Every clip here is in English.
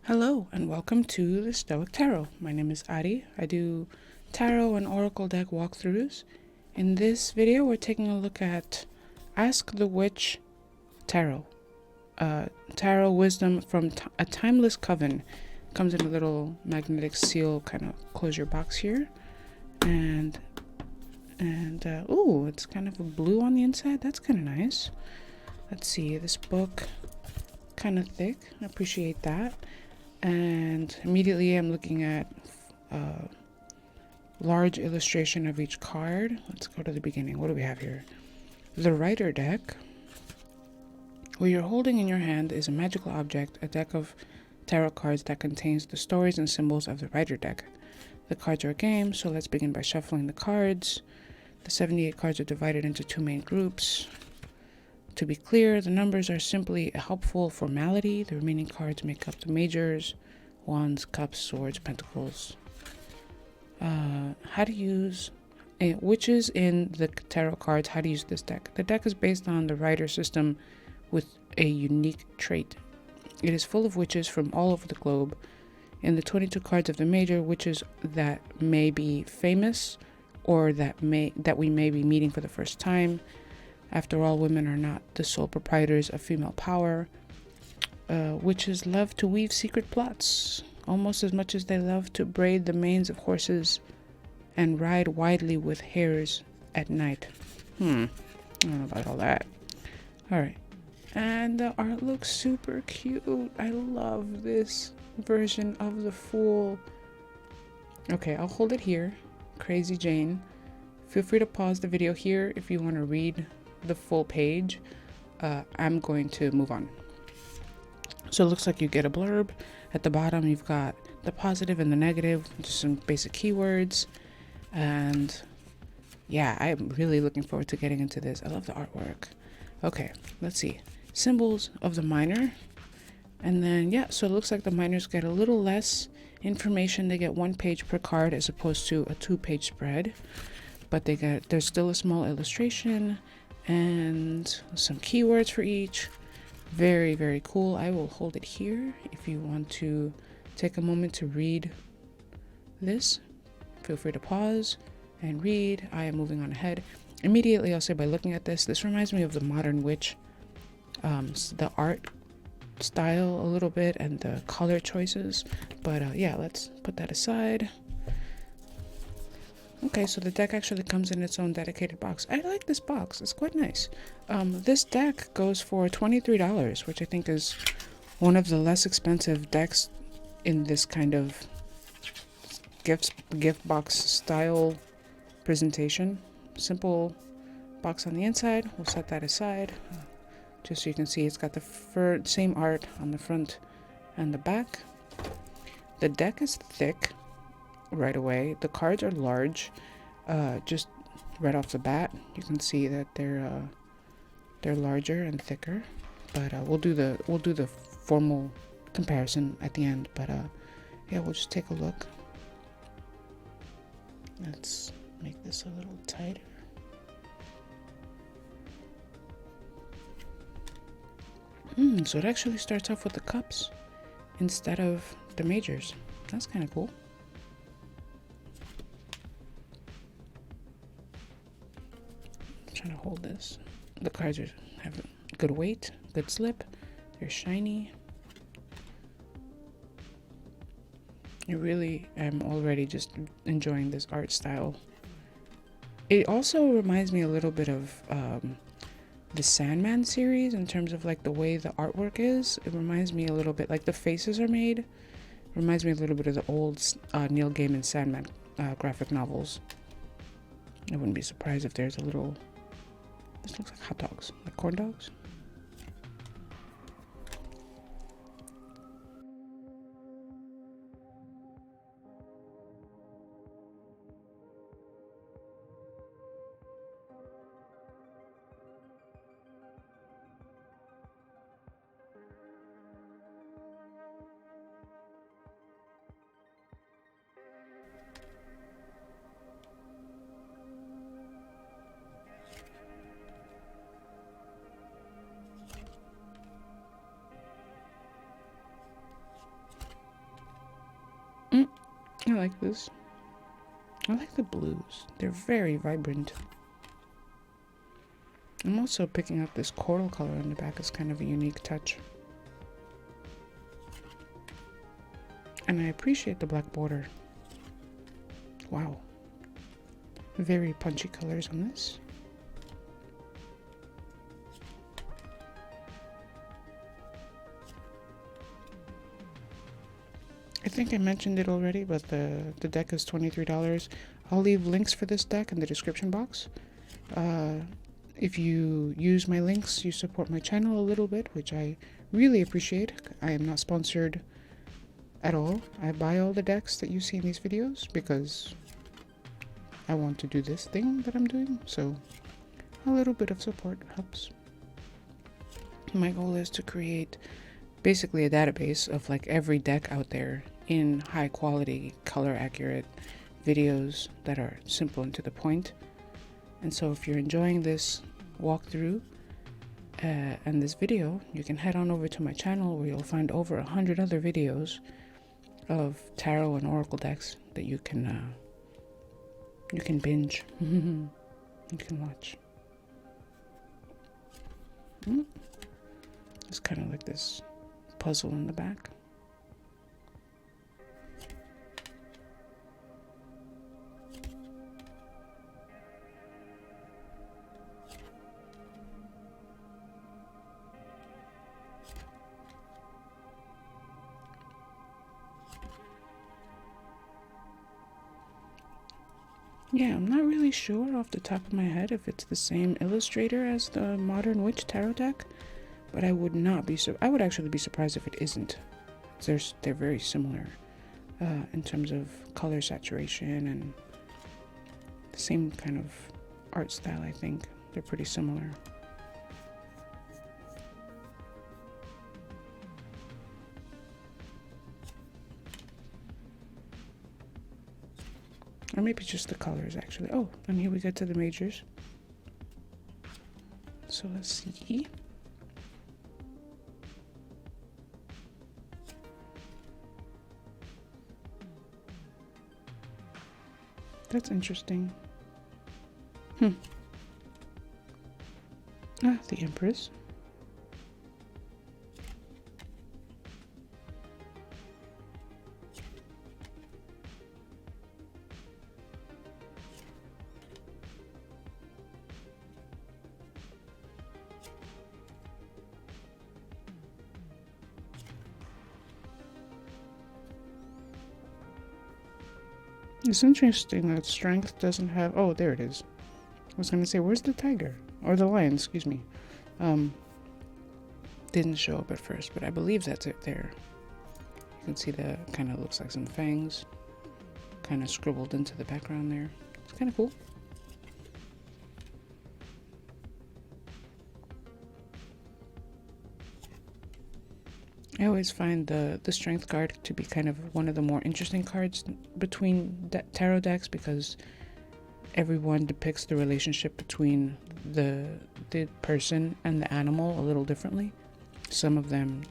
Hello and welcome to the Stoic Tarot. My name is Ari. I do tarot and oracle deck walkthroughs. In this video, we're taking a look at Ask the Witch Tarot. Tarot wisdom from a timeless coven. Comes in a little magnetic seal, kind of close your box here. And ooh, it's kind of a blue on the inside. That's kind of nice. Let's see, this book, kind of thick. I appreciate that. And immediately I'm looking at a large illustration of each card. Let's go to the beginning. What do we have here? The Writer deck. What you're holding in your hand is a magical object, a deck of tarot cards that contains the stories and symbols of the Writer deck. The cards are a game, so let's begin by shuffling the cards. The 78 cards are divided into two main groups. To be clear, the numbers are simply a helpful formality. The remaining cards make up the majors: wands, cups, swords, pentacles. How to use witches in the tarot cards. How to use this deck. The deck is based on the Rider system with a unique trait. It is full of witches from all over the globe. In the 22 cards of the major, witches that may be famous or that we may be meeting for the first time. After all, women are not the sole proprietors of female power. Witches love to weave secret plots, almost as much as they love to braid the manes of horses and ride widely with hares at night. I don't know about all that. Alright. And the art looks super cute. I love this version of the Fool. Okay, I'll hold it here. Crazy Jane. Feel free to pause the video here if you want to read the full page. I'm going to move on. So it looks like you get a blurb. At the bottom you've got the positive and the negative, just some basic keywords. And yeah, I'm really looking forward to getting into this. I love the artwork. Okay, let's see. Symbols of the minor. And then yeah, so it looks like the minors get a little less information. They get 1 page per card as opposed to a 2-page spread, but there's still a small illustration and some keywords for each. Very, very cool. I will hold it here. If you want to take a moment to read this, feel free to pause and read. I am moving on ahead. Immediately, I'll say by looking at this reminds me of the Modern Witch, the art style a little bit and the color choices. But yeah, let's put that aside. Okay, so the deck actually comes in its own dedicated box. I like this box. It's quite nice. This deck goes for $23, which I think is one of the less expensive decks in this kind of gift box style presentation. Simple box on the inside. We'll set that aside. Just so you can see, it's got the same art on the front and the back. The deck is thick right away. The cards are large. Just right off the bat, you can see that they're larger and thicker. But we'll do the formal comparison at the end. But yeah, we'll just take a look. Let's make this a little tighter. So it actually starts off with the cups instead of the majors. That's kind of cool. I'm trying to hold this. The cards have good weight, good slip. They're shiny. I really am already just enjoying this art style. It also reminds me a little bit of the Sandman series in terms of like the way the artwork is. It reminds me a little bit, like the faces are made. It reminds me a little bit of the old Neil Gaiman Sandman graphic novels. I wouldn't be surprised if there's a little. This looks like hot dogs, like corn dogs. I like this. I like the blues. They're very vibrant. I'm also picking up this coral color on the back as kind of a unique touch. And I appreciate the black border. Wow. Very punchy colors on this. I think I mentioned it already, but the deck is $23. I'll leave links for this deck in the description box. If you use my links, you support my channel a little bit, which I really appreciate. I am not sponsored at all. I buy all the decks that you see in these videos because I want to do this thing that I'm doing, so a little bit of support helps. My goal is to create basically a database of like every deck out there in high quality, color accurate videos that are simple and to the point. And so if you're enjoying this walkthrough and this video, you can head on over to my channel where you'll find over 100 other videos of tarot and oracle decks that you can binge. You can watch. It's kind of like this puzzle in the back. Yeah, I'm not really sure off the top of my head if it's the same illustrator as the Modern Witch Tarot deck, but I would not be I would actually be surprised if it isn't. They're very similar in terms of color saturation and the same kind of art style. I think they're pretty similar. Or maybe just the colors, actually. Oh, and here we get to the majors. So let's see. That's interesting. Ah, the Empress. It's interesting that strength doesn't have... Oh, there it is. I was going to say, where's the tiger? Or the lion, excuse me. Didn't show up at first, but I believe that's it there. You can see the kind of looks like some fangs kind of scribbled into the background there. It's kind of cool. I always find the strength card to be kind of one of the more interesting cards between tarot decks because everyone depicts the relationship between the person and the animal a little differently. Some of them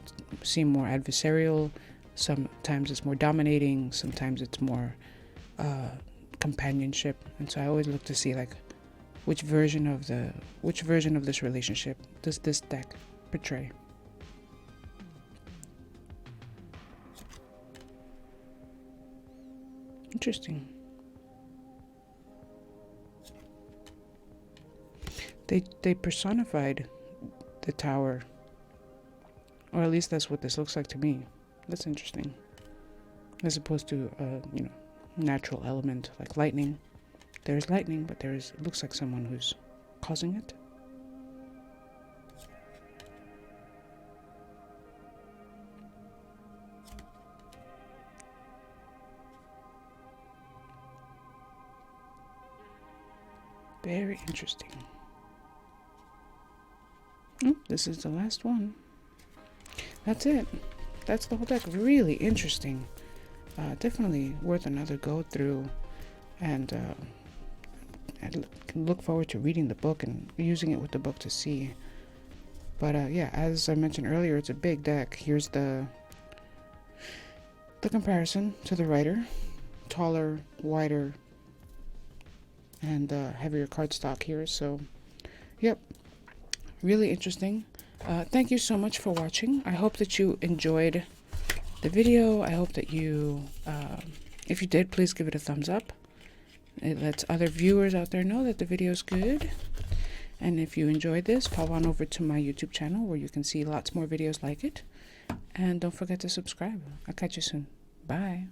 seem more adversarial, sometimes it's more dominating, sometimes it's more companionship, and so I always look to see like which version of this relationship does this deck portray. Interesting. They personified the tower, or at least that's what this looks like to me. That's interesting, as opposed to natural element like lightning. There's lightning, but it looks like someone who's causing it. Very interesting. Oh, this is the last one. That's it. That's the whole deck. Really interesting. Definitely worth another go through, and I can look forward to reading the book and using it with the book to see. But yeah, as I mentioned earlier, it's a big deck. Here's the comparison to the writer. taller, wider, and heavier cardstock here. So, yep, really interesting. Thank you so much for watching. I hope that you enjoyed the video. I hope that you, if you did, please give it a thumbs up. It lets other viewers out there know that the video is good. And if you enjoyed this, pop on over to my YouTube channel where you can see lots more videos like it. And don't forget to subscribe. I'll catch you soon. Bye.